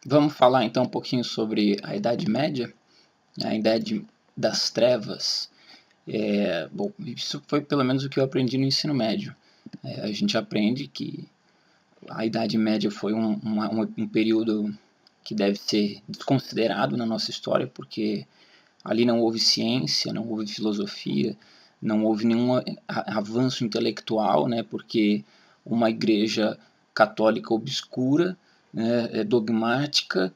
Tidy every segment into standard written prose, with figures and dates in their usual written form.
Vamos falar então um pouquinho sobre a Idade Média, a Idade das Trevas. Bom, isso foi pelo menos o que eu aprendi no ensino médio. A gente aprende que a Idade Média foi um período que deve ser desconsiderado na nossa história, porque ali não houve ciência, não houve filosofia, não houve nenhum avanço intelectual, né, porque uma igreja católica obscura, né, dogmática,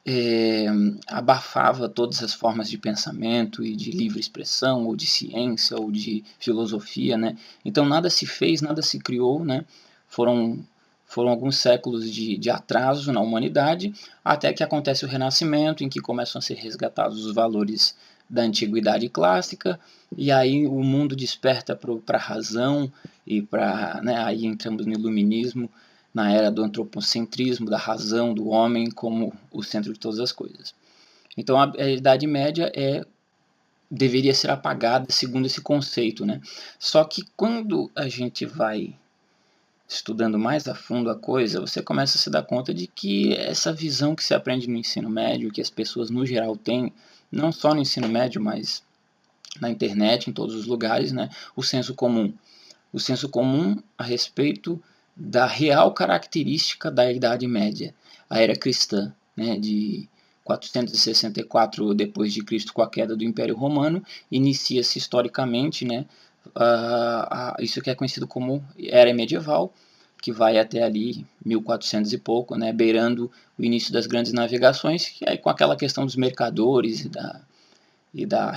é, abafava todas as formas de pensamento e de livre expressão, ou de ciência, ou de filosofia, né? Então nada se fez, nada se criou, né? Foram, foram alguns séculos de atraso na humanidade, até que acontece o Renascimento, em que começam a ser resgatados os valores da antiguidade clássica, e aí o mundo desperta para a razão, e para, né, aí entramos no iluminismo, na era do antropocentrismo, da razão do homem como o centro de todas as coisas. Então a Idade Média deveria ser apagada segundo esse conceito, né? Só que quando a gente vai estudando mais a fundo a coisa, você começa a se dar conta de que essa visão que se aprende no ensino médio, que as pessoas no geral têm, não só no ensino médio, mas na internet, em todos os lugares, né? O senso comum. O senso comum a respeito da real característica da Idade Média, a era cristã, né, de 464 depois de Cristo, com a queda do Império Romano, inicia-se historicamente, né, isso que é conhecido como era medieval, que vai até ali 1400 e pouco, né, beirando o início das grandes navegações, que aí com aquela questão dos mercadores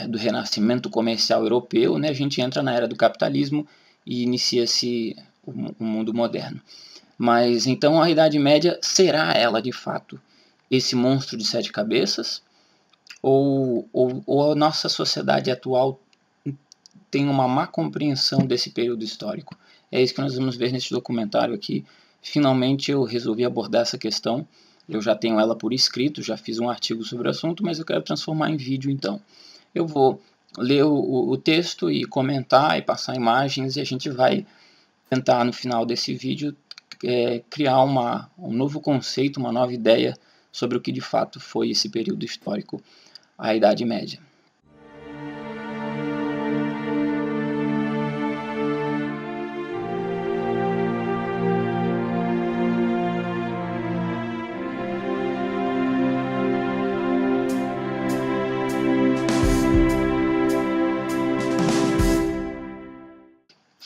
do renascimento comercial europeu, né, a gente entra na era do capitalismo e inicia-se o mundo moderno. Mas então a Idade Média, será ela de fato esse monstro de sete cabeças? Ou a nossa sociedade atual tem uma má compreensão desse período histórico? É isso que nós vamos ver nesse documentário aqui. Finalmente eu resolvi abordar essa questão. Eu já tenho ela por escrito, já fiz um artigo sobre o assunto, mas eu quero transformar em vídeo então. Eu vou ler o texto e comentar e passar imagens, e a gente vai tentar no final desse vídeo criar um novo conceito, uma nova ideia sobre o que de fato foi esse período histórico, a Idade Média.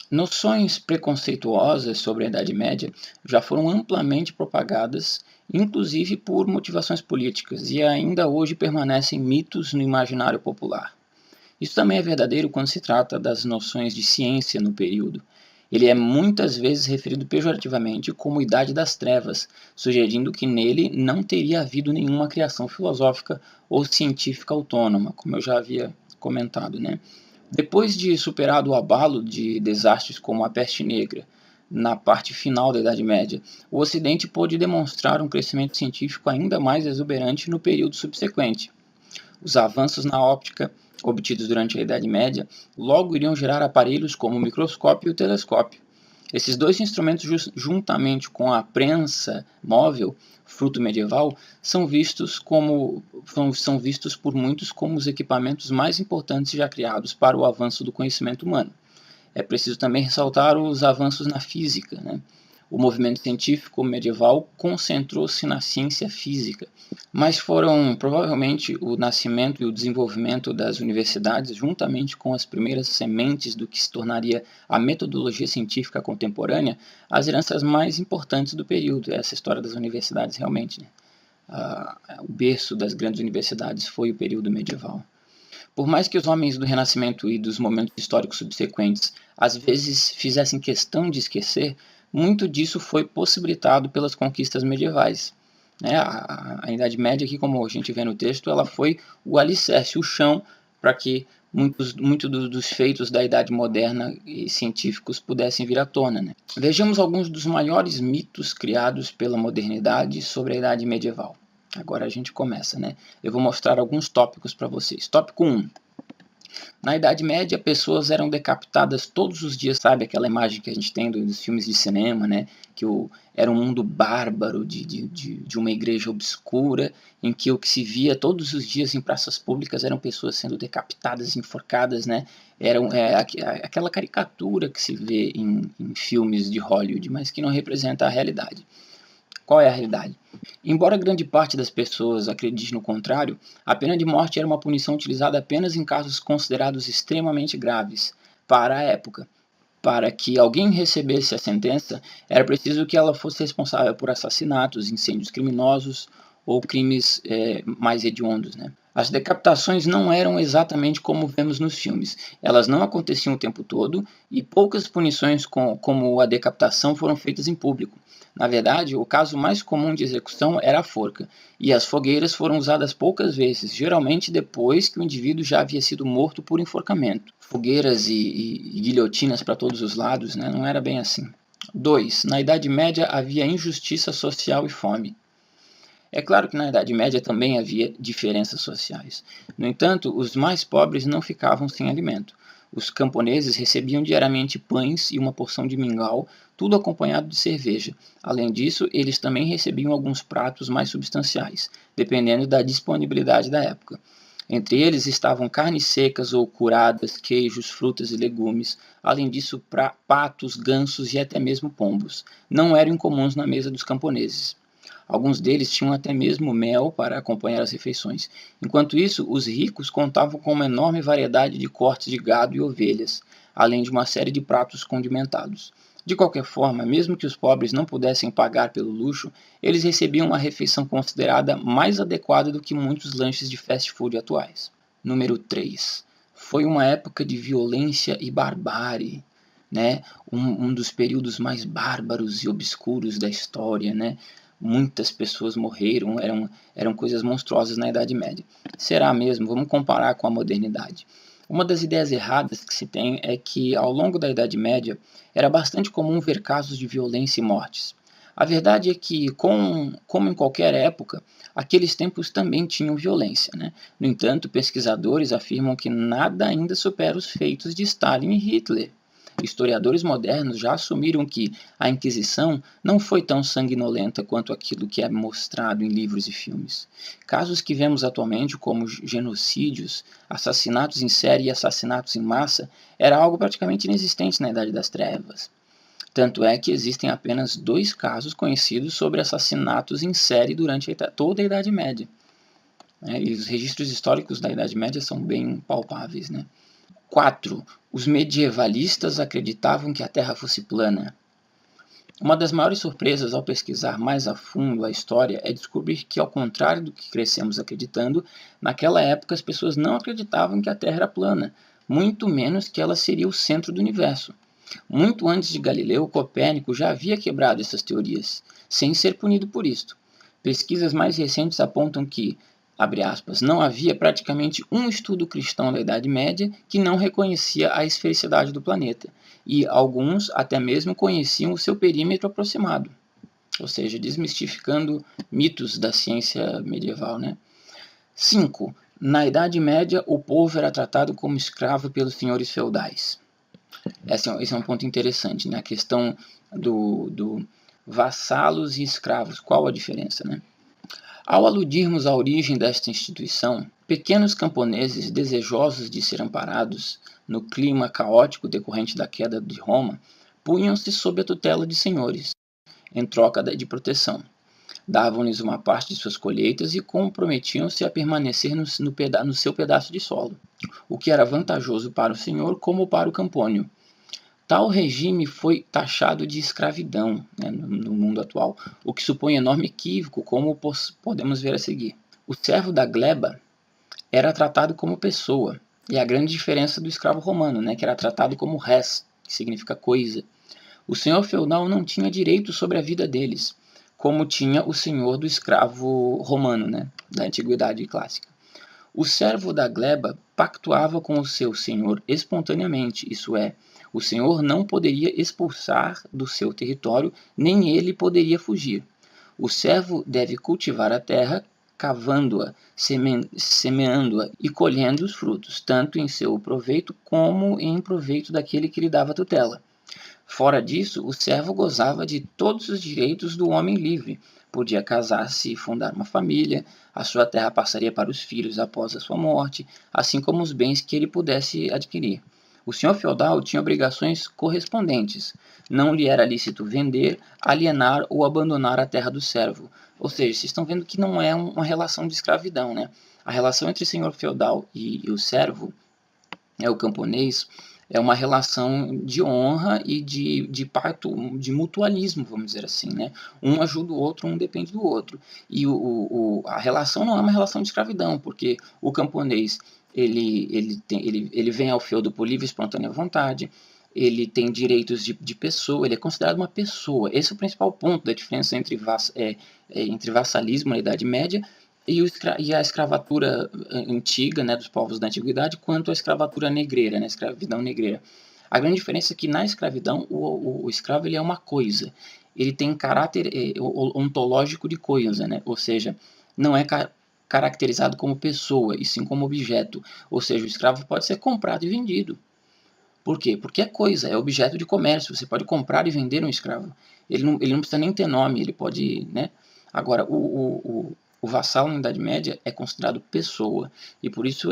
Noções preconceituosas sobre a Idade Média já foram amplamente propagadas, inclusive por motivações políticas, e ainda hoje permanecem mitos no imaginário popular. Isso também é verdadeiro quando se trata das noções de ciência no período. Ele é muitas vezes referido pejorativamente como Idade das Trevas, sugerindo que nele não teria havido nenhuma criação filosófica ou científica autônoma, como eu já havia comentado, né? Depois de superado o abalo de desastres como a peste negra, na parte final da Idade Média, o Ocidente pôde demonstrar um crescimento científico ainda mais exuberante no período subsequente. Os avanços na óptica, obtidos durante a Idade Média, logo iriam gerar aparelhos como o microscópio e o telescópio. Esses dois instrumentos, juntamente com a prensa móvel, fruto medieval, são vistos por muitos como os equipamentos mais importantes já criados para o avanço do conhecimento humano. É preciso também ressaltar os avanços na física, né? O movimento científico medieval concentrou-se na ciência física, mas foram provavelmente o nascimento e o desenvolvimento das universidades, juntamente com as primeiras sementes do que se tornaria a metodologia científica contemporânea, as heranças mais importantes do período. Essa história das universidades realmente, né? O berço das grandes universidades foi o período medieval. Por mais que os homens do Renascimento e dos momentos históricos subsequentes às vezes fizessem questão de esquecer, muito disso foi possibilitado pelas conquistas medievais. A Idade Média, aqui como a gente vê no texto, ela foi o alicerce, o chão, para que muitos dos feitos da Idade Moderna e científicos pudessem vir à tona. Né? Vejamos alguns dos maiores mitos criados pela modernidade sobre a Idade Medieval. Agora a gente começa, né? Eu vou mostrar alguns tópicos para vocês. Tópico 1. Na Idade Média, pessoas eram decapitadas todos os dias, sabe? Aquela imagem que a gente tem dos filmes de cinema, né? Que era um mundo bárbaro de uma igreja obscura, em que o que se via todos os dias em praças públicas eram pessoas sendo decapitadas, enforcadas, né? Aquela caricatura que se vê em filmes de Hollywood, mas que não representa a realidade. Qual é a realidade? Embora grande parte das pessoas acredite no contrário, a pena de morte era uma punição utilizada apenas em casos considerados extremamente graves para a época. Para que alguém recebesse a sentença, era preciso que ela fosse responsável por assassinatos, incêndios criminosos ou crimes mais hediondos, né? As decapitações não eram exatamente como vemos nos filmes. Elas não aconteciam o tempo todo e poucas punições como a decapitação foram feitas em público. Na verdade, o caso mais comum de execução era a forca, e as fogueiras foram usadas poucas vezes, geralmente depois que o indivíduo já havia sido morto por enforcamento. Fogueiras e guilhotinas para todos os lados, né? Não era bem assim. 2. Na Idade Média havia injustiça social e fome. É claro que na Idade Média também havia diferenças sociais. No entanto, os mais pobres não ficavam sem alimento. Os camponeses recebiam diariamente pães e uma porção de mingau, tudo acompanhado de cerveja. Além disso, eles também recebiam alguns pratos mais substanciais, dependendo da disponibilidade da época. Entre eles estavam carnes secas ou curadas, queijos, frutas e legumes. Além disso, patos, gansos e até mesmo pombos. Não eram incomuns na mesa dos camponeses. Alguns deles tinham até mesmo mel para acompanhar as refeições. Enquanto isso, os ricos contavam com uma enorme variedade de cortes de gado e ovelhas, além de uma série de pratos condimentados. De qualquer forma, mesmo que os pobres não pudessem pagar pelo luxo, eles recebiam uma refeição considerada mais adequada do que muitos lanches de fast food atuais. Número 3. Foi uma época de violência e barbárie, né? Um dos períodos mais bárbaros e obscuros da história, né? Muitas pessoas morreram, eram coisas monstruosas na Idade Média. Será mesmo? Vamos comparar com a modernidade. Uma das ideias erradas que se tem é que, ao longo da Idade Média, era bastante comum ver casos de violência e mortes. A verdade é que, como em qualquer época, aqueles tempos também tinham violência, né? No entanto, pesquisadores afirmam que nada ainda supera os feitos de Stalin e Hitler. Historiadores modernos já assumiram que a Inquisição não foi tão sanguinolenta quanto aquilo que é mostrado em livros e filmes. Casos que vemos atualmente, como genocídios, assassinatos em série e assassinatos em massa, era algo praticamente inexistente na Idade das Trevas. Tanto é que existem apenas 2 casos conhecidos sobre assassinatos em série durante toda a Idade Média. E os registros históricos da Idade Média são bem palpáveis, né? 4. Os medievalistas acreditavam que a Terra fosse plana. Uma das maiores surpresas ao pesquisar mais a fundo a história é descobrir que, ao contrário do que crescemos acreditando, naquela época as pessoas não acreditavam que a Terra era plana, muito menos que ela seria o centro do universo. Muito antes de Galileu, Copérnico já havia quebrado essas teorias, sem ser punido por isto. Pesquisas mais recentes apontam que, abre aspas, não havia praticamente um estudo cristão da Idade Média que não reconhecia a esfericidade do planeta, e alguns até mesmo conheciam o seu perímetro aproximado, ou seja, desmistificando mitos da ciência medieval, né? 5. Na Idade Média, o povo era tratado como escravo pelos senhores feudais. Esse é um ponto interessante, né? A questão do vassalos e escravos. Qual a diferença, né? Ao aludirmos à origem desta instituição, pequenos camponeses desejosos de ser amparados no clima caótico decorrente da queda de Roma, punham-se sob a tutela de senhores, em troca de proteção. Davam-lhes uma parte de suas colheitas e comprometiam-se a permanecer no seu pedaço de solo, o que era vantajoso para o senhor como para o campônio. Tal regime foi taxado de escravidão, né, no mundo atual, o que supõe enorme equívoco, como podemos ver a seguir. O servo da gleba era tratado como pessoa, e a grande diferença do escravo romano, né, que era tratado como res, que significa coisa. O senhor feudal não tinha direito sobre a vida deles, como tinha o senhor do escravo romano, né, da antiguidade clássica. O servo da gleba pactuava com o seu senhor espontaneamente, isso é, o senhor não poderia expulsar do seu território, nem ele poderia fugir. O servo deve cultivar a terra, cavando-a, semeando-a e colhendo os frutos, tanto em seu proveito como em proveito daquele que lhe dava tutela. Fora disso, o servo gozava de todos os direitos do homem livre. Podia casar-se e fundar uma família, a sua terra passaria para os filhos após a sua morte, assim como os bens que ele pudesse adquirir. O senhor feudal tinha obrigações correspondentes. Não lhe era lícito vender, alienar ou abandonar a terra do servo. Ou seja, vocês estão vendo que não é uma relação de escravidão, né? A relação entre o senhor feudal e o servo, o camponês, é uma relação de honra e de pacto, de mutualismo, vamos dizer assim, né? Um ajuda o outro, um depende do outro. E a relação não é uma relação de escravidão, porque o camponês, ele vem ao feudo por livre e espontânea vontade, ele tem direitos de pessoa, ele é considerado uma pessoa. Esse é o principal ponto da diferença entre vassalismo na Idade Média e a escravatura antiga, né, dos povos da antiguidade, quanto a escravatura negreira, né, a escravidão negreira. A grande diferença é que na escravidão o escravo ele é uma coisa, ele tem caráter ontológico de coisa, né, ou seja, não é caracterizado como pessoa, e sim como objeto, ou seja, o escravo pode ser comprado e vendido. Por quê? Porque é coisa, é objeto de comércio, você pode comprar e vender um escravo. Ele não precisa nem ter nome, ele pode, né? Agora, o vassalo na Idade Média é considerado pessoa, e por isso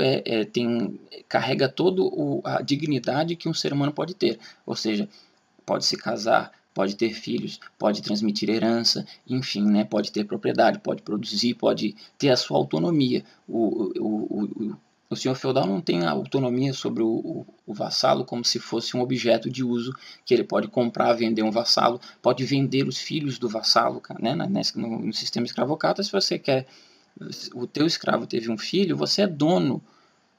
carrega toda a dignidade que um ser humano pode ter. Ou seja, pode se casar, pode ter filhos, pode transmitir herança, enfim, né? Pode ter propriedade, pode produzir, pode ter a sua autonomia. O senhor feudal não tem a autonomia sobre o vassalo como se fosse um objeto de uso que ele pode comprar, vender um vassalo, pode vender os filhos do vassalo, né? No sistema escravocrata, se você quer, o teu escravo teve um filho, você é dono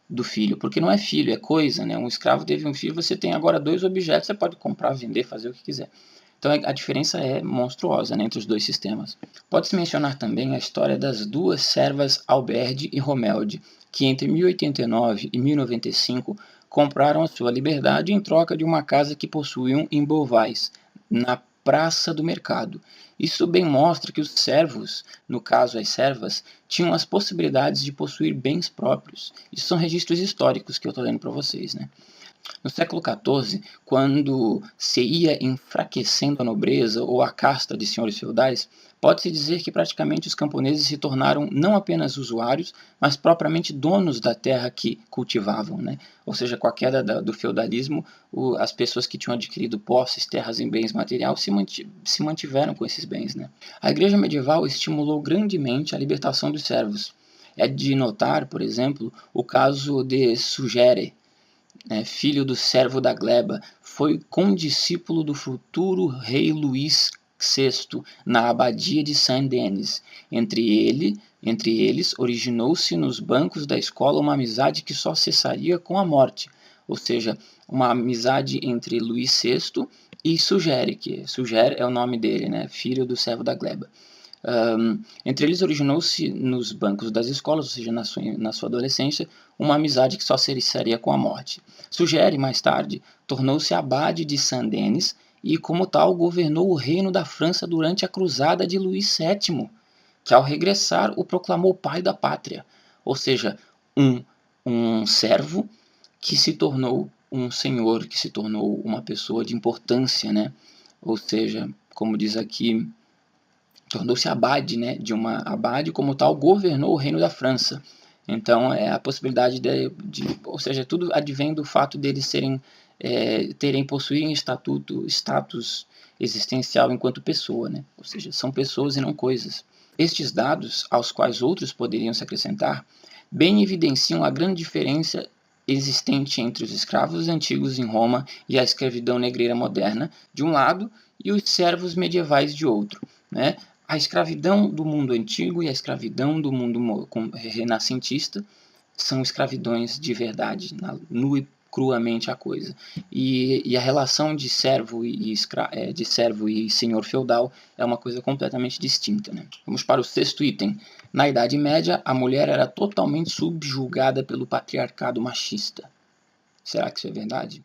do filho, porque não é filho, é coisa, né? Um escravo teve um filho, você tem agora 2 objetos, você pode comprar, vender, fazer o que quiser. Então a diferença é monstruosa, né, entre os 2 sistemas. Pode-se mencionar também a história das 2 servas Alberde e Romelde, que entre 1089 e 1095 compraram a sua liberdade em troca de uma casa que possuíam em Beauvais, na Praça do Mercado. Isso bem mostra que os servos, no caso as servas, tinham as possibilidades de possuir bens próprios. Isso são registros históricos que eu estou lendo para vocês, né? No século XIV, quando se ia enfraquecendo a nobreza ou a casta de senhores feudais, pode-se dizer que praticamente os camponeses se tornaram não apenas usuários, mas propriamente donos da terra que cultivavam, né? Ou seja, com a queda do feudalismo, as pessoas que tinham adquirido posses, terras e bens materiais se mantiveram com esses bens, né? A Igreja medieval estimulou grandemente a libertação dos servos. É de notar, por exemplo, o caso de Sugere, filho do servo da gleba, foi condiscípulo do futuro rei Luís VI na abadia de Saint-Denis. Entre eles, originou-se nos bancos da escola uma amizade que só cessaria com a morte, ou seja, uma amizade entre Luís VI e Sugere, que Sugere é o nome dele, né, filho do servo da gleba. Entre eles originou-se nos bancos das escolas, ou seja, na sua adolescência, uma amizade que só cessaria com a morte. Sugere, mais tarde, tornou-se abade de Saint-Denis e, como tal, governou o reino da França durante a cruzada de Luís VII, que ao regressar o proclamou pai da pátria, ou seja, um servo que se tornou um senhor, que se tornou uma pessoa de importância, né? Ou seja, como diz aqui, tornou-se abade, né? Abade como tal governou o reino da França. Então é a possibilidade ou seja, tudo advém do fato deles possuírem status existencial enquanto pessoa, né? Ou seja, são pessoas e não coisas. Estes dados, aos quais outros poderiam se acrescentar, bem evidenciam a grande diferença existente entre os escravos antigos em Roma e a escravidão negreira moderna, de um lado, e os servos medievais de outro, né? A escravidão do mundo antigo e a escravidão do mundo renascentista são escravidões de verdade, nua e cruamente a coisa. E a relação de servo e senhor feudal é uma coisa completamente distinta, né? Vamos para o 6º item. Na Idade Média, a mulher era totalmente subjugada pelo patriarcado machista. Será que isso é verdade?